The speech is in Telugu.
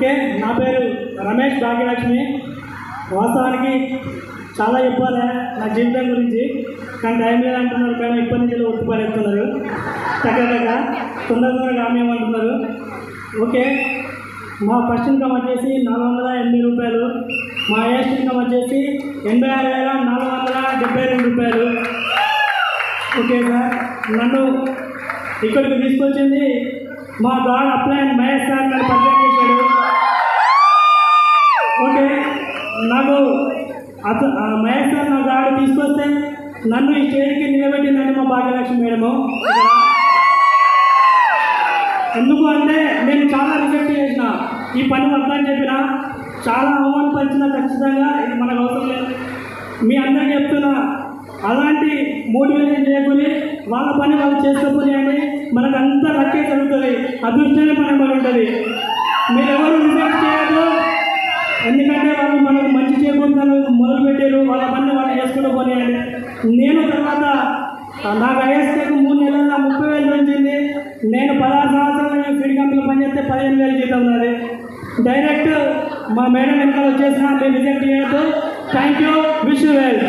ఓకే, నా పేరు రమేష్ భాగ్యలక్ష్మి. వాస్తవానికి చాలా చెప్పాలి నా జీవితం గురించి, కానీ టైం లేదంటున్నారు. కానీ ఇప్పటి నుంచి ఒత్తిపడేస్తున్నారు, చక్కగా తొందరగా రామేమంటున్నారు. ఓకే, మా ఫస్ట్ ఇన్కమ్ వచ్చేసి 480 రూపాయలు, మా హైయెస్ట్ ఇన్కమ్ వచ్చేసి 86,472 రూపాయలు. ఓకే సార్, నన్ను ఇక్కడికి తీసుకొచ్చింది మా గాడ్ అప్లైన్ మహేష్ సార్ నన్ను పరిచయం చేశాడు. ఓకే, నాకు మహేష్ సార్ నా గాడ్ తీసుకొస్తే నన్ను ఈ స్టేజ్కి నిలబెట్టిందని మా భాగ్యలక్ష్మి మేడము. ఎందుకు అంటే నేను చాలా రిజెక్ట్ చేసిన, ఈ పని వద్దని చెప్పిన, చాలా అవమానపరిచిన. ఖచ్చితంగా ఇది మనకు అవసరం లేదు. మీ అందరికీ చెప్తున్నా, అలాంటి మోటివేషన్ చేయకుని వాళ్ళ పని వాళ్ళు చేసుకోపోయాని మనకు అంతా లక్కే జరుగుతుంది, అదృష్టమే మన పని ఉంటుంది. మీరు ఎవరు రిజెక్ట్ చేయదు, ఎందుకంటే వాళ్ళు మనకు మంచి చేయకుండా మొదలుపెట్టారు, వాళ్ళ పని వాళ్ళు చేసుకుంటూ పోయాలి. నేను తర్వాత నాకు ఐఎస్కేకు 3 నెలల 30,000 వచ్చింది. నేను 16 సంవత్సరాలు ఫీడ్ కంపెనీలో పనిచేస్తే 15,000 జీతం ఉన్నది. డైరెక్ట్ మా మేడం వెనకాల వచ్చేసిన, మీరు రిజెక్ట్ చేయొద్దు. Thank you, wish you well.